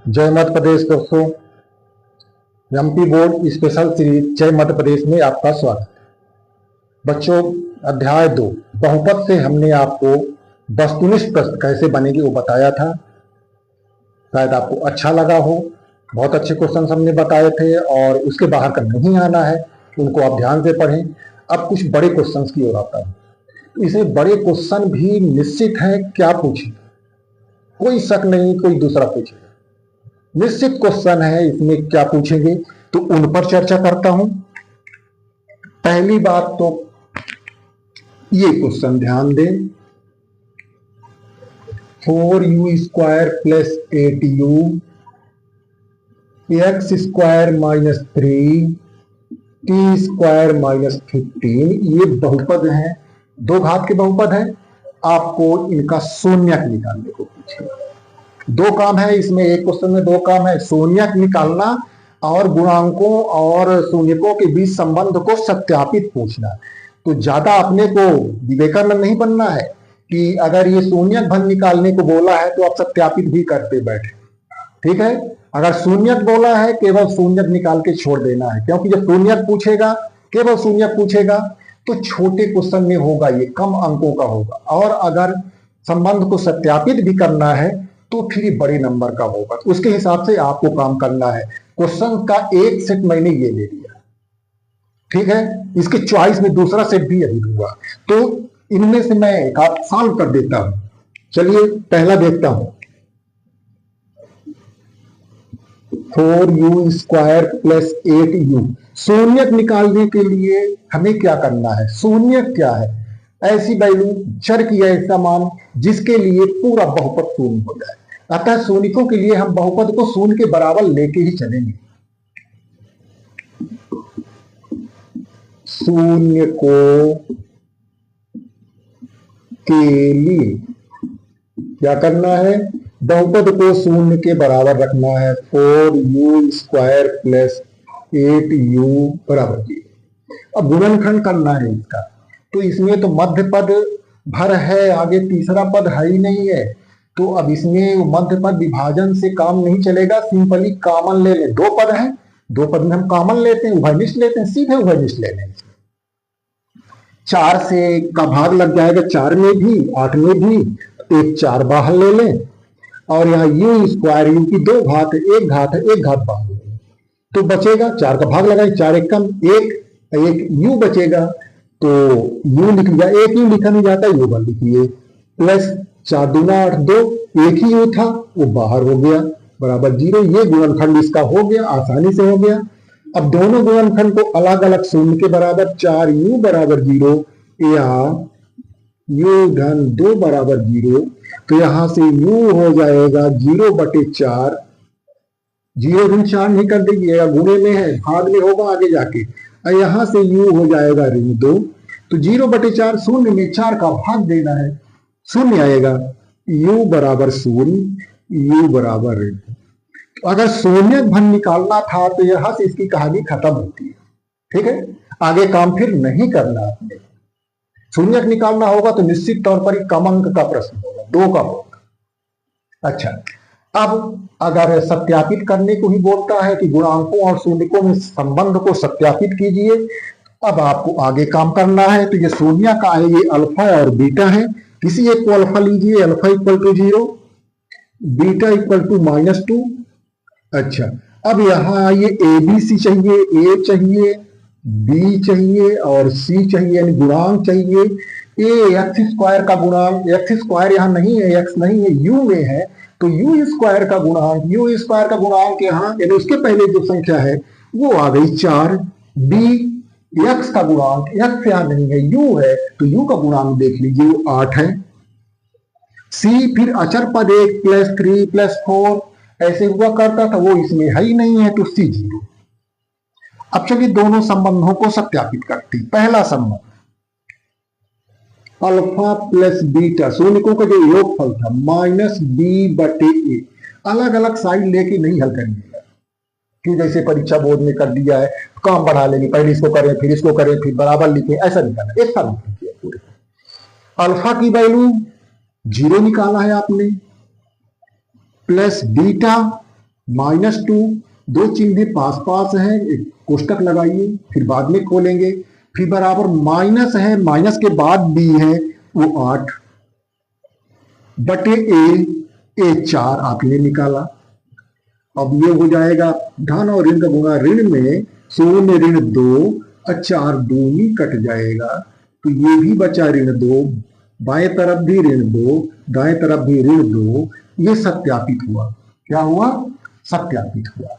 जय मध्य प्रदेश दोस्तों, MP board special series जय मध्य प्रदेश में आपका स्वागत है। बच्चों, अध्याय 2 बहुपद से हमने आपको वस्तुनिष्ठ प्रश्न कैसे बनेगी वो बताया था। शायद आपको अच्छा लगा हो। बहुत अच्छे क्वेश्चन हमने बताए थे और उसके बाहर का नहीं आना है, उनको आप ध्यान से पढ़ें। अब कुछ बड़े क्वेश्चन की ओर आता है। तो इसमें बड़े क्वेश्चन भी निश्चित है क्या पूछे, कोई शक नहीं कोई दूसरा पूछेगा। निश्चित क्वेश्चन है, इसमें क्या पूछेंगे तो उन पर चर्चा करता हूं। पहली बात तो ये क्वेश्चन ध्यान दें, 4u square plus 8u x square minus 3 T square minus 15 ये बहुपद है, दो घात के बहुपद है। आपको इनका शून्यक निकालने को पूछेगा। दो काम है इसमें, एक क्वेश्चन में दो काम है, शून्यक निकालना और गुणांकों और शून्यकों के बीच संबंध को सत्यापित पूछना। तो ज्यादा अपने को विवेकानंद नहीं बनना है कि अगर ये शून्यक भंग निकालने को बोला है तो आप सत्यापित भी करते बैठे। ठीक है, अगर शून्यक बोला है केवल शून्यक निकाल के छोड़ देना है, क्योंकि जब शून्यक पूछेगा, केवल शून्यक पूछेगा तो छोटे क्वेश्चन में होगा, ये कम अंकों का होगा। और अगर संबंध को सत्यापित भी करना है तो फिर ये बड़े नंबर का होगा। तो उसके हिसाब से आपको काम करना है। क्वेश्चन का एक सेट मैंने ये ले लिया, ठीक है, इसके चॉइस में दूसरा सेट भी अभी दूंगा, तो इनमें से मैं एक आध सॉल्व कर देता हूं। चलिए पहला देखता हूं, 4u स्क्वायर प्लस 8u। शून्यक निकालने के लिए हमें क्या करना है? शून्यक क्या है? ऐसी वैल्यू, चर की ऐसा मान जिसके लिए पूरा बहुपद शून्य हो जाए। अतः शून्यकों के लिए हम बहुपद को शून्य के बराबर लेके ही चलेंगे। शून्य को के लिए क्या करना है? बहुपद को शून्य के बराबर रखना है। 4u स्क्वायर प्लस 8u बराबर 0। अब गुणनखंड करना है इसका, तो इसमें तो मध्य पद भर है, आगे तीसरा पद है ही नहीं है, तो अब इसमें मध्य पद विभाजन से काम नहीं चलेगा। सिंपली कॉमन ले लें, दो पद हैं, दो पद में हम कॉमन लेते हैं, उभयनिष्ठ लेते हैं, सीधे उभयनिष्ठ ले लें। 4 से का भाग लग जाएगा, 4 में भी 8 में भी, एक 4 बाहर ले लें। और यहाँ u स्क्वायर, u की दो घात है, एक घात है, एक घात बाहर ले लें तो बचेगा 4 का भाग लगाए, 4 एक कम, एक u बचेगा, तो u लिख लिया, एक u लिखा नहीं जाता, u बन लिखिए, प्लस 4 दूना 8 2, एक ही u था वो बाहर हो गया, बराबर 0। ये गुणनखंड इसका हो गया, आसानी से हो गया। अब दोनों गुणनखंड को अलग अलग शून्य के बराबर, 4u बराबर 0 या u धन 2 बराबर 0, तो यहां से u हो जाएगा 0/4। 0 धन 4 नहीं कर दीजिएगा, गुणे में है, भाग में होगा आगे जाके। और यहां से u हो जाएगा ऋण 2, तो 0/4 शून्य में 4 का भाग देना है, शून्य आएगा, u बराबर 0, u बराबर ऋण। तो अगर शून्य भंग निकालना था तो यहां से इसकी कहानी खत्म होती है। ठीक है, आगे काम फिर नहीं करना आपने। शून्यक निकालना होगा तो निश्चित तौर पर कम अंक का प्रश्न होगा, 2 का होगा। अच्छा, अब अगर सत्यापित करने को ही बोलता है कि गुणांकों और शून्यकों में संबंध को सत्यापित कीजिए, अब आपको आगे काम करना है। तो ये शून्य का है, ये अल्फा और बीटा है, किसी एक को अल्फा लीजिए, alpha equal to 0, beta equal to -2। अच्छा, अब यहां ये ए बी सी चाहिए, ए चाहिए, बी चाहिए और सी चाहिए, यानी गुणांक चाहिए। ए एक्स स्क्वायर का गुणांक, एक्स स्क्वायर यहां नहीं है, एक्स नहीं है, यू में है, तो यू स्क्वायर का गुणांक, यू स्क्वायर का गुणांक यहाँ, यानी उसके पहले जो संख्या है वो आ गई 4। बी एक्स का गुणांक, एक्स यहां नहीं है, यू है, तो यू का गुणांक देख लीजिए वो 8 है। सी फिर अचर पद 1 + 3 + 4 ऐसे हुआ करता था, वो इसमें है ही नहीं है, तो सी 0। अब चलिए दोनों संबंधों को सत्यापित करते हैं। पहला संबंध अल्फा प्लस बीटा, शून्यकों का जो योगफल था -b/a, अलग अलग साइड लेके नहीं हल करेंगे, कि जैसे परीक्षा बोर्ड में कर दिया है, काम बढ़ा लेंगे, पहले इसको करें फिर इसको करें फिर बराबर लिखें, ऐसा नहीं करना, एक साथ लिखिए पूरे। अल्फा की वैल्यू 0 निकाला है आपने, प्लस बीटा -2, दो चिन्ह पास पास हैं, एक कोष्टक लगाइए, फिर बाद में खोलेंगे, फिर बराबर माइनस है, माइनस के बाद बी है वो 8 बटे ए 4 आपने निकाला। अब ये हो जाएगा धन और ऋण का गुणा, ऋण में 0 ऋण 2 और 4 दूनी कट जाएगा, तो ये भी बचा ऋण 2, बाएं तरफ भी ऋण 2, दाएं तरफ भी ऋण 2। ये सत्यापित हुआ। क्या हुआ? सत्यापित हुआ।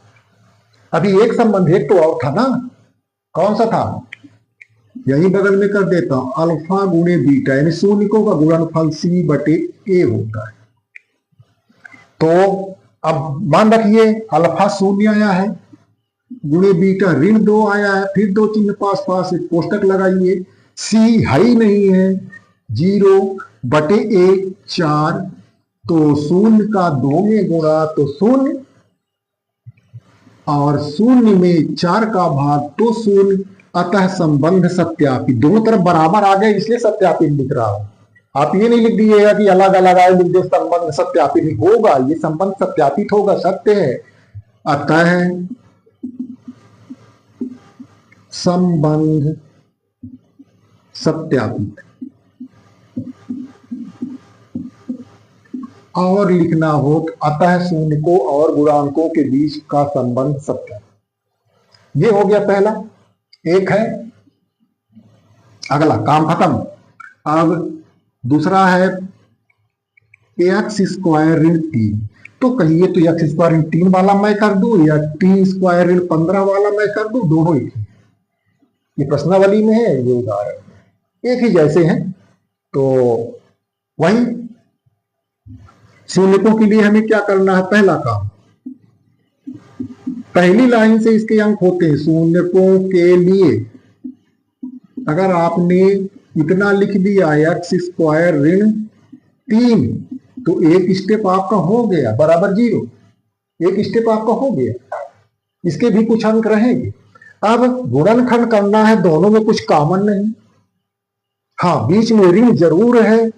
अभी एक संबंध एक तो और था ना, कौन सा था? यही बगल में कर देता हूं, अल्फा गुणे बीटा, यानी शून्यकों का गुणनफल सी बटे ए होता है। तो अब मान रखिए अल्फा 0 आया है, गुणे बीटा ऋण 2 आया है, फिर दो चिन्ह पास पास, एक कोष्टक लगाइए, सी है ही नहीं है, 0 बटे ए 4, तो 0 का 2 में गुणा तो 0, और 0 में 4 का भाग तो 0, अतः संबंध सत्यापित। दोनों तरफ बराबर आ गए इसलिए सत्यापित लिख रहा हूं। आप ये नहीं लिख दीजिएगा कि अलग अलग आए, लिख दे संबंध सत्यापित नहीं होगा, ये संबंध सत्यापित होगा, सत्य है। अतः संबंध सत्यापित। और लिखना हो तो अतः शून्यकों और गुणांकों के बीच का संबंध सत्यापित। ये हो गया पहला। एक है, अगला काम खत्म। अब दूसरा है x² ऋण 3। तो कहिए तो x² ऋण 3 वाला मैं कर दूं या t² ऋण 15 वाला मैं कर दूं, दोनों एक ही। ये प्रश्नावली में है, ये उदाहरण एक ही जैसे हैं। तो वही शून्यकों के लिए हमें क्या करना है? पहला काम, पहली लाइन से इसके अंक होते हैं शून्यकों के लिए। अगर आपने इतना लिख दिया x² ऋण 3, तो एक स्टेप आपका हो गया बराबर 0, एक स्टेप आपका हो गया। इसके भी कुछ अंक रहेंगे। अब गुणनखंड करना है, दोनों में कुछ कॉमन नहीं, हाँ बीच में ऋण जरूर है।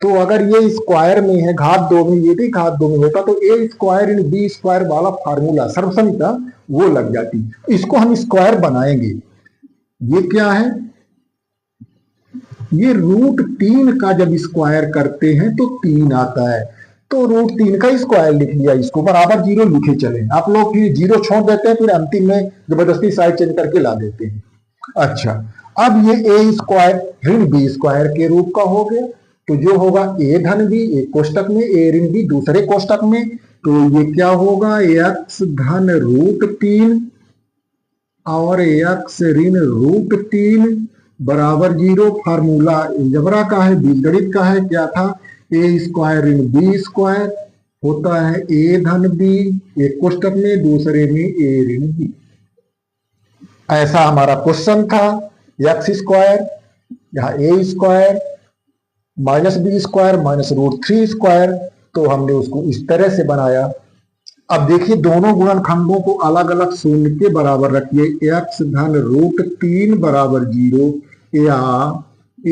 तो अगर ये स्क्वायर में है, घात 2 में, ये भी घात 2 में होता, तो a² ऋण b² वाला फार्मूला सर्वसम्मति वो लग जाती। इसको हम स्क्वायर बनाएंगे। ये क्या है? ये √3 का जब स्क्वायर करते हैं तो 3 आता है, तो √3 का स्क्वायर लिख लिया, इसको बराबर 0 लिखे चले। आप लोग फिर 0 छोड़ देते हैं, फिर अंतिम में जबरदस्ती साइड चेंज करके ला देते हैं। अच्छा, अब ये a² ऋण b² के रूप का हो गया, तो जो होगा a धन b एक कोष्टक में, a ऋण b दूसरे कोष्टक में, तो ये क्या होगा? x धन √3 और x ऋण √3 बराबर 0। फार्मूला अलजेब्रा का है, बीजगणित का है। क्या था? a² ऋण b² होता है a धन b एक कोष्टक में, दूसरे में a ऋण b। ऐसा हमारा क्वेश्चन था। x² यहाँ a² माइनस b² माइनस √3², तो हमने उसको इस तरह से बनाया। अब देखिए दोनों गुणनखंडों को अलग अलग शून्य के बराबर रखिए। x धन √3 बराबर 0 या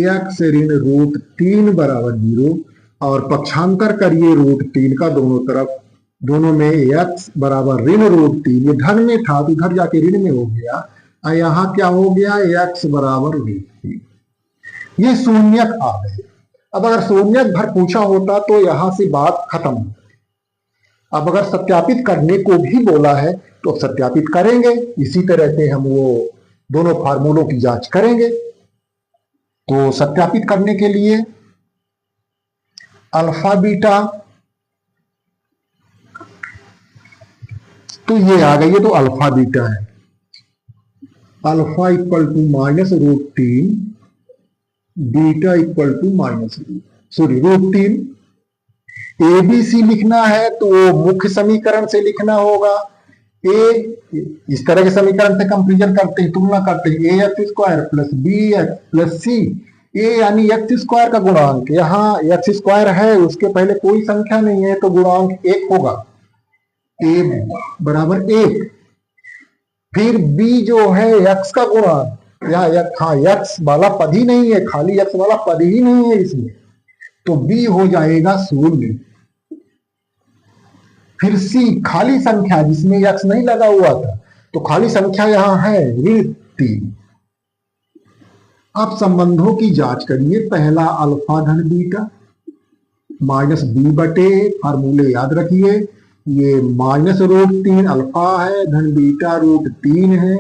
x ऋण √3 बराबर 0, और पक्षांतर करिए √3 का दोनों तरफ, दोनों में x बराबर ऋण √3, ये धन में था तो इधर जाके ऋण में हो गया, और यहाँ क्या हो गया? x बराबर √3। ये शून्यक आ गए। अब अगर शून्यक भर पूछा होता तो यहां से बात खत्म। अब अगर सत्यापित करने को भी बोला है तो सत्यापित करेंगे, इसी तरह से हम वो दोनों फार्मूलों की जांच करेंगे। तो सत्यापित करने के लिए अल्फा बीटा, तो ये आ गई है, तो अल्फा बीटा है। Alpha equal to -√3, beta equal to √3। ABC लिखना है तो मुख्य समीकरण से लिखना होगा। A इस तरह के समीकरण से कंपेरिजन करते हैं, तुलना करते हैं, ax² plus bx plus c। a यानी x² का गुणांक, यहाँ x² है, उसके पहले कोई संख्या नहीं है, तो गुणांक 1 होगा, a बराबर 1। फिर b जो है x का गुणांक, यहाँ हाँ x वाला पद ही नहीं है, खाली x वाला पद ही नहीं है इसमें, तो b हो जाएगा 0। फिर सी खाली संख्या जिसमें एक्स नहीं लगा हुआ था, तो खाली संख्या यहां है ऋण 3। अब संबंधों की जांच करिए। पहला अल्फा धन बीटा माइनस बी बटे, फार्मूले याद रखिए, ये माइनस रूट 3 अल्फा है धन बीटा रूट 3 है,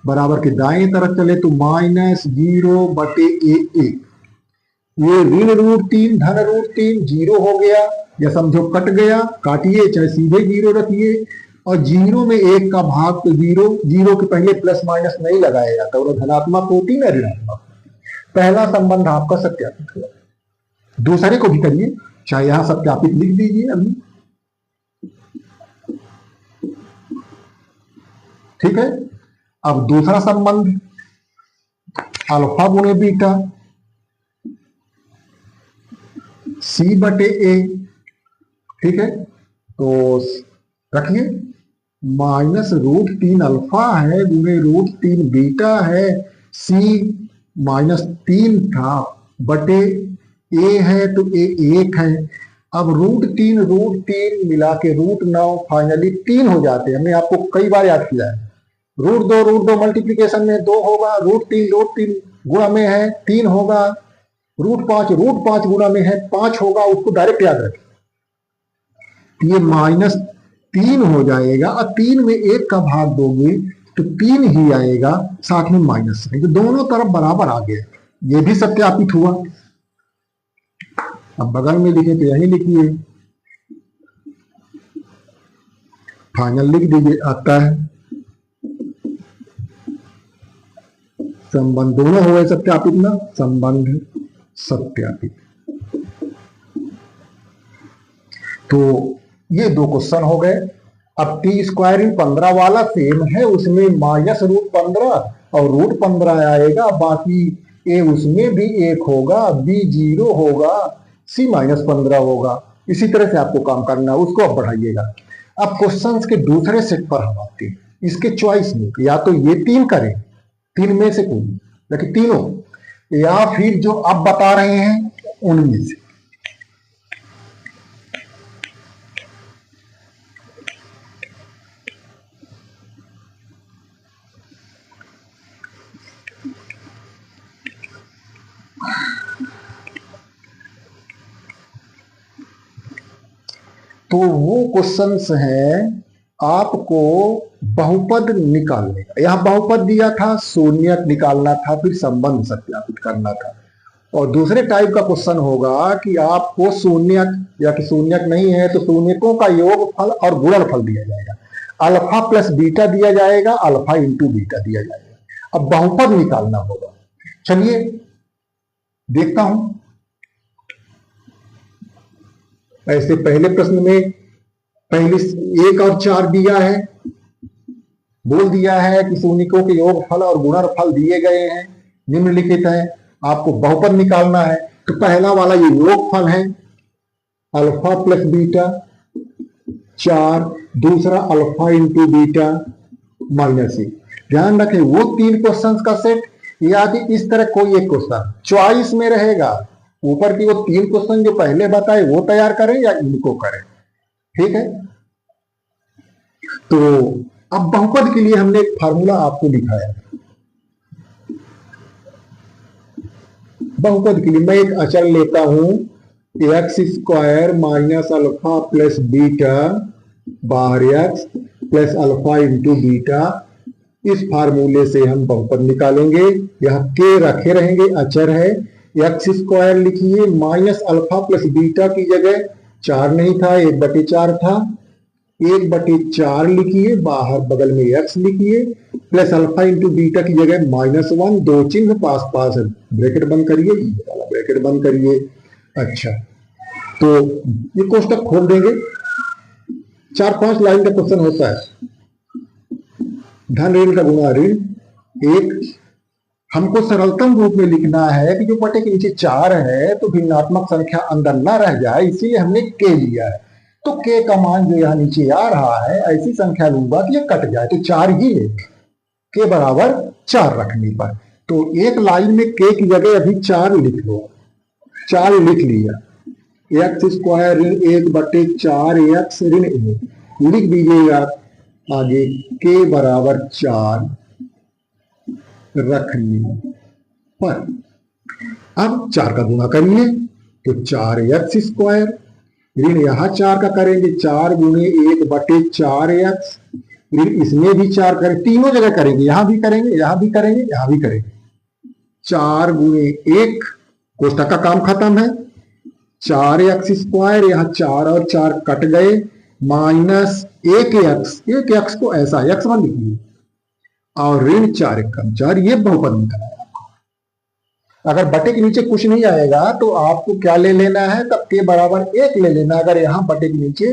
बराबर के दाएं तरफ चले तो माइनस 0 बटे ए। ये ऋण रूट 3 धन रूट 3 जीरो हो गया, या समझो कट गया, काटिए चाहे सीधे जीरो रखिए। और जीरो में एक का भाग तो जीरो, जीरो के पहले प्लस माइनस नहीं लगाया जाता, वो धनात्मक होती ना ऋणात्मक। पहला संबंध आपका सत्यापित हुआ। दूसरे को भी करिए, चाहे यहां सत्यापित लिख दीजिए अभी, ठीक है। अब दूसरा संबंध अल्फा गुणे बीटा सी बटे ए, ठीक है। तो रखिए माइनस रूट 3 अल्फा है गुणे रूट 3 बीटा है, सी माइनस 3 था बटे ए है तो ए 1 है। अब रूट 3 मिला के रूट 9 फाइनली 3 हो जाते हैं। हमने आपको कई बार याद किया है, रूट दो मल्टीप्लीकेशन में 2 होगा, रूट तीन गुणा में है 3 होगा, रूट पांच गुणा में है 5 होगा, उसको डायरेक्ट याद रखें। ये -3 हो जाएगा और 3 में 1 का भाग दोगे तो 3 ही आएगा, साथ में माइनस है, तो दोनों तरफ बराबर आ गए। ये भी सत्यापित हुआ। अब बगल में लिखे तो यही लिखिए, फाइनल लिख दीजिए, आता है संबंध। दोनों हो गए सत्यापित ना, संबंध सत्यापित। तो ये 2 क्वेश्चन हो गए। अब टी स्क्वायर इन 15 वाला सेम है, उसमें माइनस रूट 15 और रूट 15 आएगा, बाकी ए उसमें भी 1 होगा, बी 0 होगा, सी -15 होगा। इसी तरह से आपको काम करना है, उसको आप बढ़ाइएगा। अब क्वेश्चंस के दूसरे सेट पर हम आते हैं। इसके चॉइस में या तो ये 3 करें, 3 में से कोई, लेकिन तीनों, या फिर जो आप बता रहे हैं उनमें से। तो वो क्वेश्चंस हैं आपको बहुपद निकालने का। यहां बहुपद दिया था, शून्यक निकालना था, फिर संबंध सत्यापित करना था। और दूसरे टाइप का क्वेश्चन होगा कि आपको शून्यक, या कि शून्यक नहीं है तो शून्यकों का योगफल और गुणनफल दिया जाएगा। अल्फा प्लस बीटा दिया जाएगा, अल्फा इंटू बीटा दिया जाएगा। अब बहुपद निकालना होगा। चलिए देखता हूं। ऐसे पहले प्रश्न में पहले 1 और 4 दिया है, बोल दिया है कि शून्यकों के योगफल और गुणनफल दिए गए हैं, निम्नलिखित है, आपको बहुपद निकालना है। तो पहला वाला ये योगफल है, अल्फा प्लस बीटा 4, दूसरा अल्फा इंटू बीटा -1। ध्यान रखें वो 3 क्वेश्चंस का सेट, या कि इस तरह कोई एक क्वेश्चन चॉइस में रहेगा। ऊपर की वो 3 क्वेश्चन जो पहले बताए वो तैयार करें या इनको करें, ठीक है। तो अब बहुपद के लिए हमने एक फार्मूला आपको दिखाया। बहुपद के लिए मैं एक अचर लेता हूं, x² minus alpha plus beta बाहर x plus alpha into beta. इस फार्मूले से हम बहुपद निकालेंगे। यह के रखे रहेंगे, अचर है। x² लिखिए, माइनस अल्फा प्लस बीटा की जगह 4 नहीं था, 1/4 था, 1/4 लिखिए, बाहर बगल में x लिखिए, प्लस अल्फा इंटू बीटा की जगह -1, 2 चिन्ह पास पास है, ब्रैकेट बंद करिए, ब्रैकेट बंद करिए। अच्छा, तो ये कोष्टक खोल देंगे। 4-5 लाइन का क्वेश्चन होता है। धन ऋण का गुणा ऋण 1। हमको सरलतम रूप में लिखना है कि जो बटे के नीचे 4 है तो भिन्नात्मक संख्या अंदर ना रह जाए, इसीलिए हमने के लिया है। तो के का मान जो यहाँ नीचे आ रहा है, ऐसी संख्या लूंगा कि ये कट जाए, तो 4 ही लेंगे, के बराबर 4 रखने पर। तो एक लाइन में के की जगह अभी 4 लिख लो, 4 लिख लिया। x² ऋण 1/4 x ऋण 1, लिख दीजिएगा आगे k बराबर 4 रखने पर। अब 4 का गुणा करिए तो 4x², ऋण यहां 4 का करेंगे 4 गुणे 1/4x, ऋण इसमें भी 4 करें, तीनों जगह करेंगे, यहां भी करेंगे, यहां भी करेंगे, यहां भी करेंगे। 4 गुणे 1, कोष्टक का काम खत्म है, 4x², यहां 4 और 4 कट गए, माइनस 1x को ऐसा x1 लिखिए, और ऋण 4×4, ये बहुपद निकला। अगर बटे के नीचे कुछ नहीं आएगा तो आपको क्या ले लेना है, तब के बराबर 1 ले लेना, अगर यहां बटे के नीचे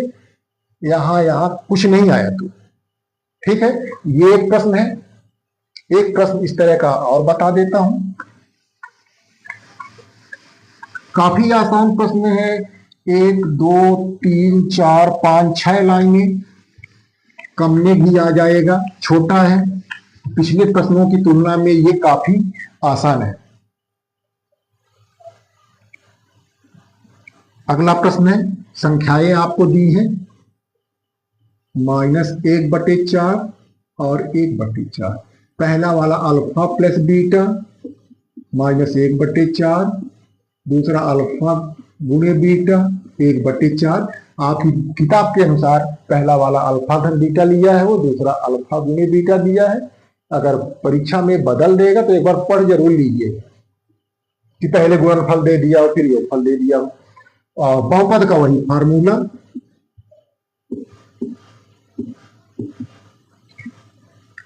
यहां कुछ नहीं आया तो। ठीक है, ये एक प्रश्न है। एक प्रश्न इस तरह का और बता देता हूं, काफी आसान प्रश्न है, 1 2 3 4 5 6 लाइनें, कम में भी आ जाएगा, छोटा है, पिछले प्रश्नों की तुलना में ये काफी आसान है। अगला प्रश्न है, संख्याएं आपको दी हैं, -1/4 और 1/4। पहला वाला अल्फा प्लस बीटा -1/4, दूसरा अल्फा गुणे बीटा 1/4। आपकी किताब के अनुसार पहला वाला अल्फा धन बीटा लिया है, वो दूसरा अल्फा गुणे बीटा दिया है। अगर परीक्षा में बदल देगा तो एक बार पढ़ जरूर लीजिए कि पहले गुणनफल दे दिया और फिर योगफल दे दिया। और बहुपद का वही formula,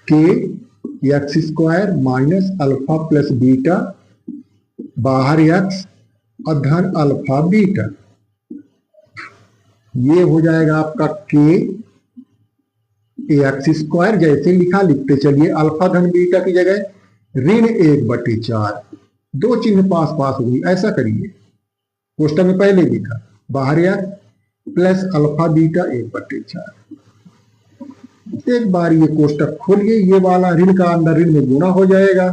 x² minus alpha plus beta, बाहर x और धन अल्फा बीटा, ये हो जाएगा आपका x²। जैसे लिखा लिखते चलिए, अल्फा धन बीटा की जगह ऋण 1/4, दो चिन्ह पास पास हुई, ऐसा करिए, कोष्टक में पहले लिखा, बाहर x प्लस अल्फा बीटा 1/4। एक बार ये कोष्टक खोलिए, ये वाला ऋण का अंदर ऋण में गुणा हो जाएगा,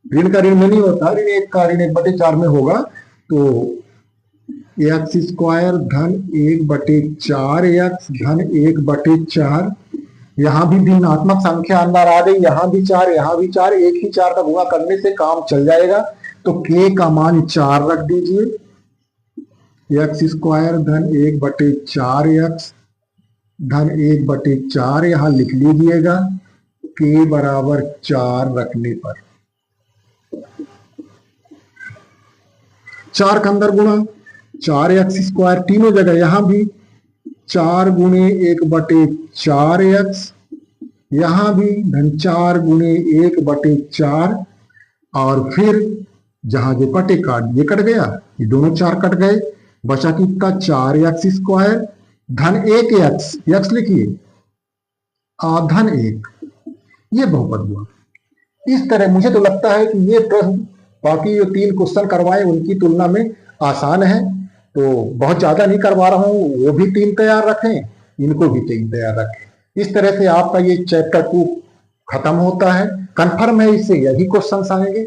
ऋण का ऋण में नहीं होता, ऋण 1 का ऋण 1/4 में होगा, तो x² धन 1/4x धन 1/4, यहां भी भिन्नात्मक संख्या अंदर आ गई, यहां भी 4, यहां भी 4, एक ही 4 का गुणा करने से काम चल जाएगा। तो k का मान 4 रख दीजिए, x² धन 1/4x धन 1/4 यहां लिख लीजिएगा, k बराबर 4 रखने पर 4 का अंदर गुणा, 4x², तीनों जगह यहां भी 4 गुणे 1/4x, यहां भी धन 4 गुणे 1/4, और फिर जहां जो कटे काट, ये कट गया, ये दोनों 4 कट गए, बचा कितना 4x² धन 1x लिखिए, धन 1, ये बहुपद हुआ। इस तरह मुझे तो लगता है कि ये प्रश्न बाकी जो 3 क्वेश्चन करवाए उनकी तुलना में आसान है, तो बहुत ज्यादा नहीं करवा रहा हूं, वो भी 3 तैयार रखें, इनको भी 3 तैयार रखें। इस तरह से आपका ये चैप्टर 2 खत्म होता है। कंफर्म है इससे यही क्वेश्चन आएंगे,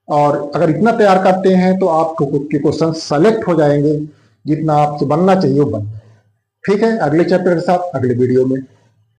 और अगर इतना तैयार करते हैं तो आपको के क्वेश्चन सेलेक्ट हो जाएंगे, जितना आपसे बनना चाहिए वो बन। ठीक है, अगले चैप्टर के साथ अगले वीडियो में